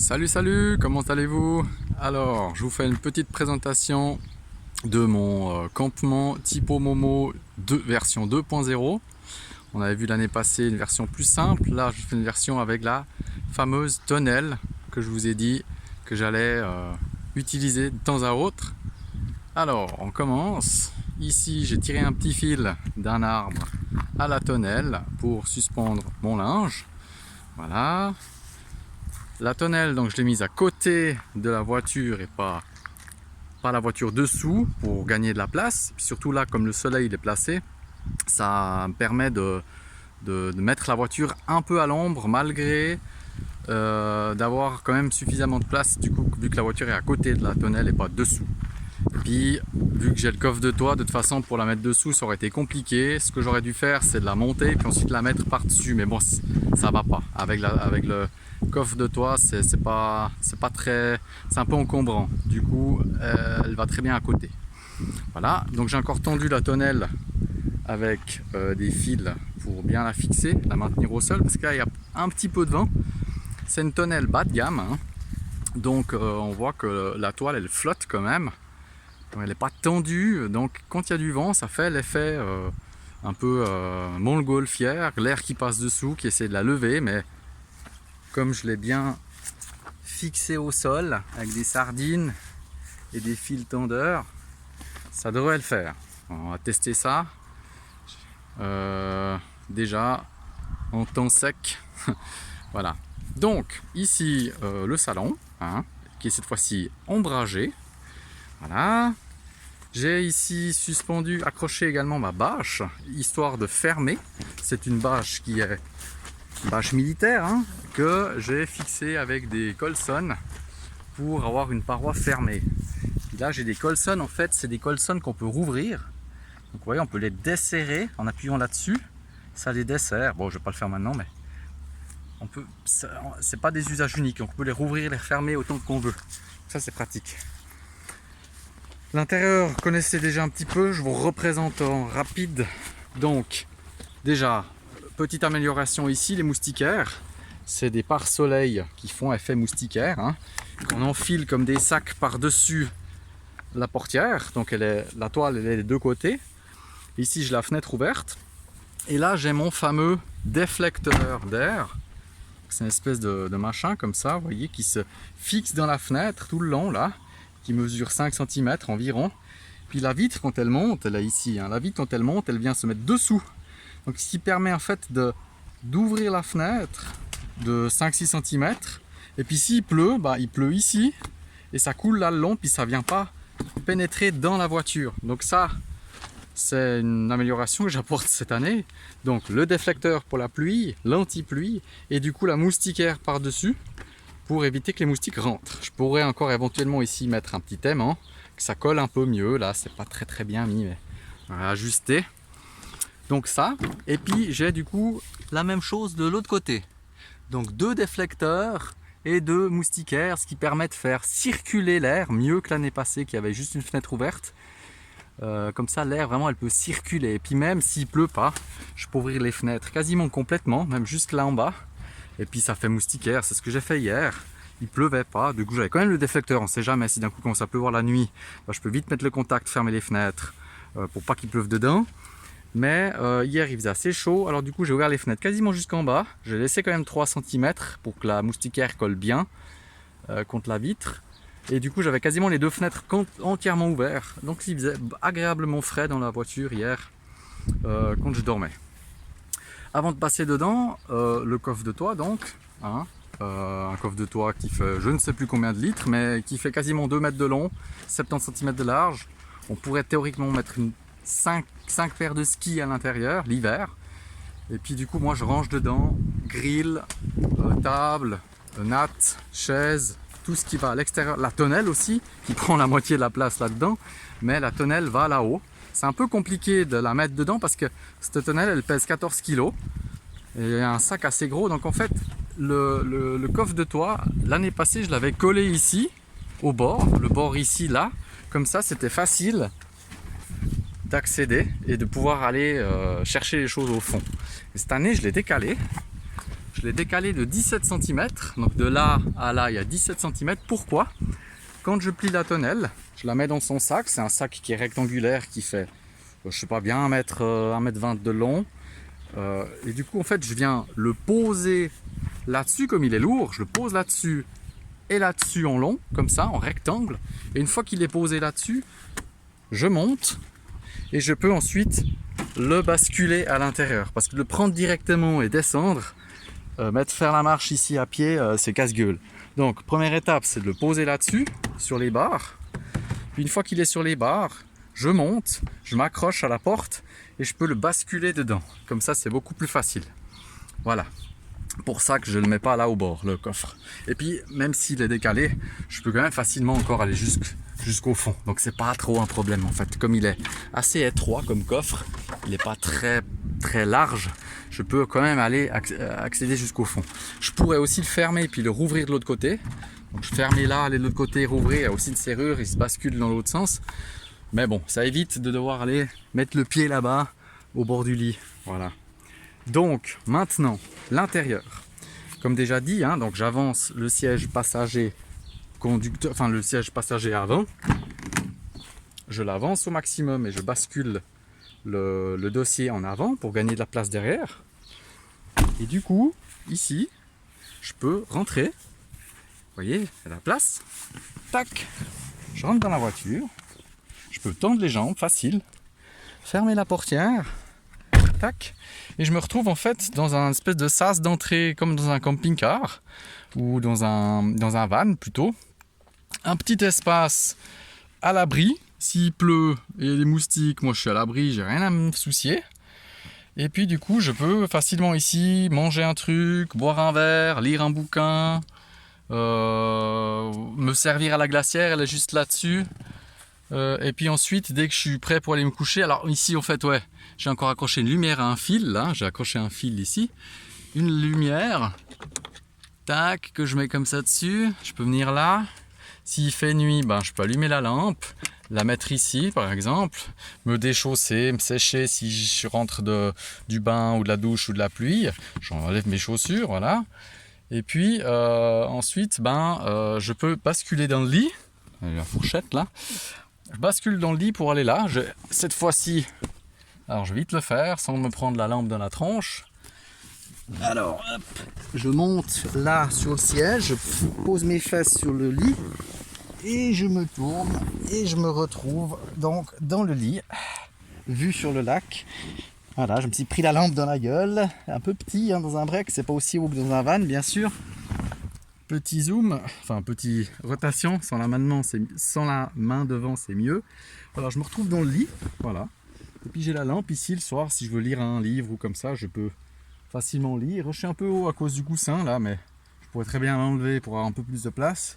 Salut, comment allez-vous? Alors, je vous fais une petite présentation de mon campement Tipo Momo version 2.0. On avait vu l'année passée une version plus simple. Là, je fais une version avec la fameuse tonnelle que je vous ai dit que j'allais utiliser de temps à autre. Alors, on commence. Ici, j'ai tiré un petit fil d'un arbre à la tonnelle pour suspendre mon linge. Voilà. La tonnelle, donc je l'ai mise à côté de la voiture et pas la voiture dessous pour gagner de la place. Puis surtout là, comme le soleil est placé, ça me permet de mettre la voiture un peu à l'ombre malgré d'avoir quand même suffisamment de place du coup, vu que la voiture est à côté de la tonnelle et pas dessous. Puis vu que j'ai le coffre de toit, de toute façon pour la mettre dessous ça aurait été compliqué. Ce que j'aurais dû faire c'est de la monter puis ensuite la mettre par dessus, mais bon ça va pas avec le coffre de toit, c'est pas très, c'est un peu encombrant, du coup elle va très bien à côté. Voilà, donc j'ai encore tendu la tonnelle avec des fils pour bien la fixer, la maintenir au sol parce que là il y a un petit peu de vent. C'est une tonnelle bas de gamme hein. Donc on voit que la toile elle flotte quand même. Elle n'est pas tendue, donc quand il y a du vent, ça fait l'effet un peu montgolfière, l'air qui passe dessous, qui essaie de la lever, mais comme je l'ai bien fixé au sol, avec des sardines et des fils tendeurs, ça devrait le faire. On va tester ça. Déjà en temps sec. Voilà. Donc ici le salon, hein, qui est cette fois-ci ombragé. Voilà. J'ai ici suspendu, accroché également ma bâche, histoire de fermer. C'est une bâche qui est une bâche militaire hein, que j'ai fixée avec des colsons pour avoir une paroi fermée. Et là j'ai des colsons, en fait c'est des colsons qu'on peut rouvrir. Donc vous voyez on peut les desserrer en appuyant là-dessus. Ça les desserre. Bon je vais pas le faire maintenant mais on peut. C'est pas des usages uniques. On peut les rouvrir, les refermer autant qu'on veut. Ça c'est pratique. L'intérieur, vous connaissez déjà un petit peu, je vous représente en rapide. Donc, déjà, petite amélioration ici, les moustiquaires. C'est des pare-soleil qui font effet moustiquaire. Hein, qu'on enfile comme des sacs par-dessus la portière. Donc, la toile elle est des deux côtés. Ici, j'ai la fenêtre ouverte. Et là, j'ai mon fameux déflecteur d'air. C'est une espèce de machin comme ça, vous voyez, qui se fixe dans la fenêtre tout le long, là. Qui mesure 5 cm environ. Puis la vitre quand elle monte, là ici, hein, la vitre quand elle monte, elle vient se mettre dessous. Donc ce qui permet en fait d'ouvrir la fenêtre de 5-6 cm. Et puis s'il pleut, bah, il pleut ici et ça coule là le long, puis ça vient pas pénétrer dans la voiture. Donc ça, c'est une amélioration que j'apporte cette année. Donc le déflecteur pour la pluie, l'anti-pluie et du coup la moustiquaire par-dessus. Pour éviter que les moustiques rentrent. Je pourrais encore éventuellement ici mettre un petit aimant, que ça colle un peu mieux. Là, c'est pas très bien mis, mais on va ajuster. Donc ça, et puis j'ai du coup la même chose de l'autre côté. Donc deux déflecteurs et deux moustiquaires, ce qui permet de faire circuler l'air mieux que l'année passée qui avait juste une fenêtre ouverte. Comme ça, l'air vraiment, elle peut circuler. Et puis même s'il pleut pas, je peux ouvrir les fenêtres quasiment complètement, même jusque là en bas. Et puis ça fait moustiquaire, c'est ce que j'ai fait hier. Il pleuvait pas, du coup j'avais quand même le déflecteur, on sait jamais si d'un coup commence à pleuvoir la nuit, bah, je peux vite mettre le contact, fermer les fenêtres pour pas qu'il pleuve dedans. Mais hier il faisait assez chaud, alors du coup j'ai ouvert les fenêtres quasiment jusqu'en bas. J'ai laissé quand même 3 cm pour que la moustiquaire colle bien contre la vitre. Et du coup j'avais quasiment les deux fenêtres entièrement ouvertes. Donc il faisait agréablement frais dans la voiture hier quand je dormais. Avant de passer dedans, le coffre de toit donc, hein, un coffre de toit qui fait je ne sais plus combien de litres, mais qui fait quasiment 2 mètres de long, 70 cm de large. On pourrait théoriquement mettre 5 paires de skis à l'intérieur, l'hiver. Et puis du coup moi je range dedans, grill, table, natte, chaise, tout ce qui va à l'extérieur. La tonnelle aussi, qui prend la moitié de la place là-dedans, mais la tonnelle va là-haut. C'est un peu compliqué de la mettre dedans parce que cette tonnelle elle pèse 14 kg et un sac assez gros. Donc en fait le coffre de toit, l'année passée je l'avais collé ici au bord, le bord ici là, comme ça c'était facile d'accéder et de pouvoir aller chercher les choses au fond. Et cette année je l'ai décalé, je l'ai décalé de 17 cm. Donc de là à là, il y a 17 cm. Pourquoi? Quand je plie la tonnelle, je la mets dans son sac. C'est un sac qui est rectangulaire, qui fait, je sais pas bien, 1m20 de long. Et du coup, en fait, je viens le poser là-dessus, comme il est lourd. Je le pose là-dessus et là-dessus en long, comme ça, en rectangle. Et une fois qu'il est posé là-dessus, je monte et je peux ensuite le basculer à l'intérieur. Parce que le prendre directement et descendre, faire la marche ici à pied, c'est casse-gueule. Donc, première étape, c'est de le poser là-dessus, sur les barres. Puis une fois qu'il est sur les barres, je monte, je m'accroche à la porte et je peux le basculer dedans. Comme ça, c'est beaucoup plus facile. Voilà. Pour ça que je ne le mets pas là au bord, le coffre. Et puis, même s'il est décalé, je peux quand même facilement encore aller jusqu'au fond. Donc, c'est pas trop un problème en fait. Comme il est assez étroit comme coffre, il n'est pas très large, je peux quand même aller accéder jusqu'au fond. Je pourrais aussi le fermer puis le rouvrir de l'autre côté. Donc, je ferme là, aller de l'autre côté, rouvrir. Il y a aussi une serrure, il se bascule dans l'autre sens. Mais bon, ça évite de devoir aller mettre le pied là-bas au bord du lit. Voilà. Donc maintenant, l'intérieur. Comme déjà dit, hein, donc j'avance le siège passager conducteur, enfin le siège passager avant. Je l'avance au maximum et je bascule le dossier en avant pour gagner de la place derrière. Et du coup, ici, je peux rentrer. Vous voyez, il y a la place. Tac, je rentre dans la voiture. Je peux tendre les jambes, facile. Fermer la portière. Tac. Et je me retrouve en fait dans un espèce de sas d'entrée, comme dans un camping-car ou dans un van plutôt. Un petit espace à l'abri. S'il pleut et il y a des moustiques, moi je suis à l'abri, j'ai rien à me soucier. Et puis du coup, je peux facilement ici manger un truc, boire un verre, lire un bouquin, me servir à la glacière, elle est juste là-dessus. Et puis ensuite, dès que je suis prêt pour aller me coucher, alors ici en fait, ouais, j'ai encore accroché une lumière à un fil, là, j'ai accroché un fil ici, une lumière, tac, que je mets comme ça dessus, je peux venir là, s'il fait nuit, ben, je peux allumer la lampe, la mettre ici par exemple, me déchausser, me sécher si je rentre du bain ou de la douche ou de la pluie, j'enlève mes chaussures, voilà, et puis ensuite, je peux basculer dans le lit, la fourchette là, je bascule dans le lit pour aller là. Cette fois-ci, alors je vais vite le faire sans me prendre la lampe dans la tronche. Alors, hop, je monte là sur le siège, je pose mes fesses sur le lit et je me tourne et je me retrouve donc dans le lit, vue sur le lac. Voilà, je me suis pris la lampe dans la gueule, un peu petit hein, dans un break, c'est pas aussi haut que dans un van bien sûr. Petit zoom, enfin petit rotation, sans la main devant c'est mieux. Alors je me retrouve dans le lit, voilà. Et puis j'ai la lampe ici le soir, si je veux lire un livre ou comme ça, je peux facilement lire. Je suis un peu haut à cause du coussin là, mais je pourrais très bien l'enlever pour avoir un peu plus de place.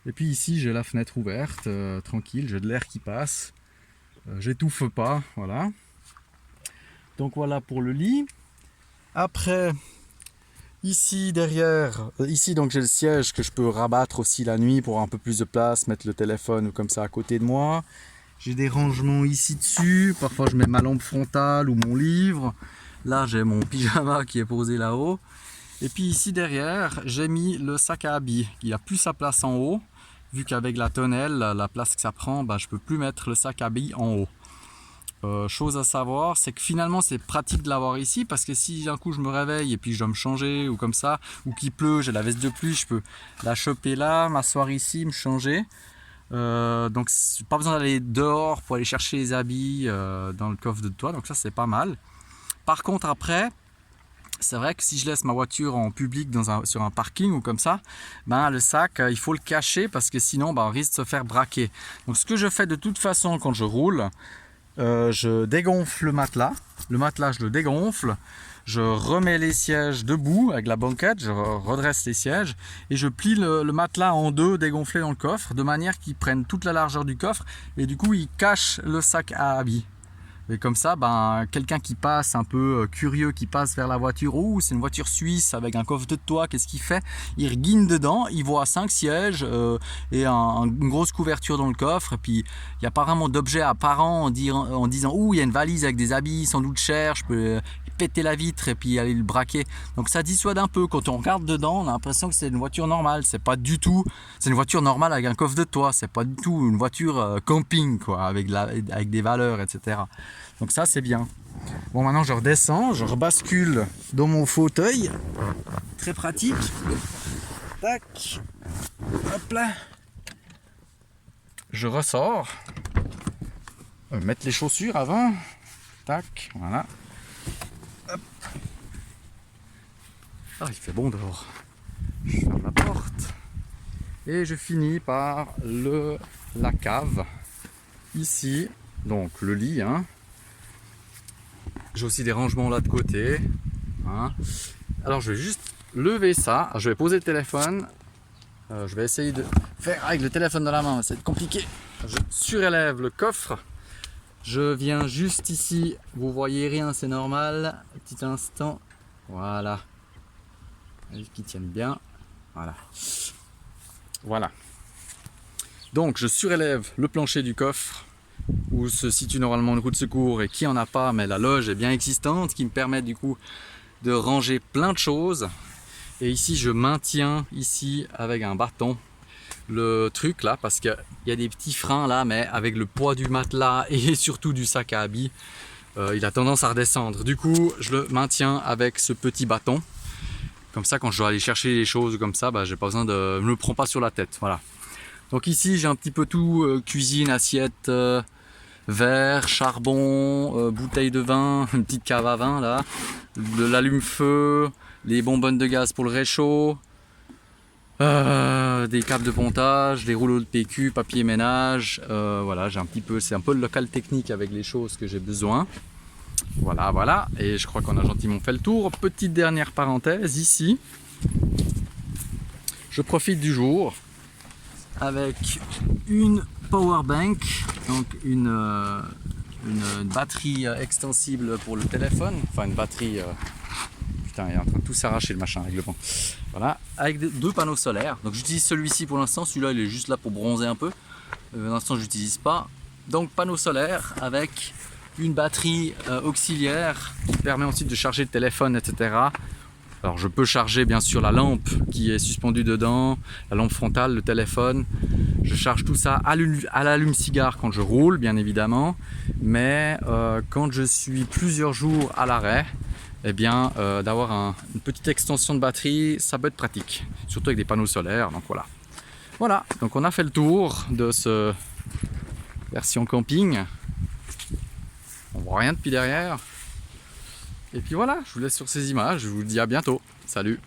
Et puis ici j'ai la fenêtre ouverte, tranquille, j'ai de l'air qui passe. J'étouffe pas, voilà. Donc voilà pour le lit. Après... Ici derrière, ici donc j'ai le siège que je peux rabattre aussi la nuit pour avoir un peu plus de place, mettre le téléphone ou comme ça à côté de moi. J'ai des rangements ici dessus, parfois je mets ma lampe frontale ou mon livre. Là j'ai mon pyjama qui est posé là-haut. Et puis ici derrière, j'ai mis le sac à habits. Il a plus sa place en haut, vu qu'avec la tonnelle, la place que ça prend, je peux plus mettre le sac à habits en haut. Chose à savoir, c'est que finalement c'est pratique de l'avoir ici parce que si d'un coup je me réveille et puis je dois me changer ou comme ça, ou qu'il pleut, j'ai la veste de pluie, je peux la choper là, m'asseoir ici, me changer. Donc pas besoin d'aller dehors pour aller chercher les habits dans le coffre de toit, donc ça c'est pas mal. Par contre après, c'est vrai que si je laisse ma voiture en public sur un parking ou comme ça, le sac il faut le cacher parce que sinon on risque de se faire braquer. Donc ce que je fais de toute façon quand je roule, je dégonfle le matelas je le dégonfle, je remets les sièges debout avec la banquette, je redresse les sièges et je plie le matelas en deux dégonflé dans le coffre de manière qu'il prenne toute la largeur du coffre et du coup il cache le sac à habits. Et comme ça, quelqu'un qui passe un peu curieux, qui passe vers la voiture, c'est une voiture suisse avec un coffre de toit, qu'est-ce qu'il fait? Il reguine dedans, il voit 5 sièges et une grosse couverture dans le coffre. Et puis, il n'y a pas vraiment d'objet apparent en disant, il y a une valise avec des habits sans doute chers, péter la vitre et puis aller le braquer. Donc ça dissuade un peu. Quand on regarde dedans, on a l'impression que c'est une voiture normale. C'est pas du tout. C'est une voiture normale avec un coffre de toit. C'est pas du tout une voiture camping, quoi, avec des valeurs, etc. Donc ça, c'est bien. Bon, maintenant je redescends, je rebascule dans mon fauteuil. Très pratique. Tac. Hop là. Je ressors. Mettre les chaussures avant. Tac, voilà. Hop. Ah, il fait bon dehors. Je ferme la porte. Et je finis par la cave. Ici, donc le lit. Hein. J'ai aussi des rangements là de côté. Hein. Alors je vais juste lever ça. Je vais poser le téléphone. Je vais essayer de faire avec le téléphone dans la main. Ça va être compliqué. Je surélève le coffre. Je viens juste ici, vous voyez rien, c'est normal. Un petit instant, voilà. Qui tiennent bien, voilà. Voilà. Donc je surélève le plancher du coffre où se situe normalement une roue de secours et qui en a pas, mais la loge est bien existante, qui me permet du coup de ranger plein de choses. Et ici je maintiens ici avec un bâton le truc là, parce qu'il y a des petits freins là, mais avec le poids du matelas et surtout du sac à habits, il a tendance à redescendre. Du coup je le maintiens avec ce petit bâton, comme ça quand je dois aller chercher les choses comme ça, j'ai pas besoin de, je me le prends pas sur la tête. Voilà. Donc ici j'ai un petit peu tout, cuisine, assiette, verre, charbon, bouteille de vin, une petite cave à vin là, de l'allume-feu, les bonbonnes de gaz pour le réchaud, des câbles de pontage, des rouleaux de PQ, papier ménage, voilà, j'ai un petit peu, c'est un peu le local technique avec les choses que j'ai besoin. Voilà, voilà, et je crois qu'on a gentiment fait le tour. Petite dernière parenthèse ici, je profite du jour avec une power bank, donc une batterie extensible pour le téléphone, enfin une batterie. Putain, il est en train de tout s'arracher le machin avec le vent. Voilà, avec deux panneaux solaires. Donc j'utilise celui-ci pour l'instant, celui-là il est juste là pour bronzer un peu. Pour l'instant je l'utilise pas. Donc panneau solaire avec une batterie auxiliaire qui permet ensuite de charger le téléphone, etc. Alors je peux charger bien sûr la lampe qui est suspendue dedans, la lampe frontale, le téléphone. Je charge tout ça à l'allume-cigare quand je roule bien évidemment. Mais quand je suis plusieurs jours à l'arrêt, eh bien d'avoir une petite extension de batterie, ça peut être pratique, surtout avec des panneaux solaires. Donc voilà. Voilà, donc on a fait le tour de ce version camping. On voit rien depuis derrière. Et puis voilà, je vous laisse sur ces images, je vous dis à bientôt. Salut!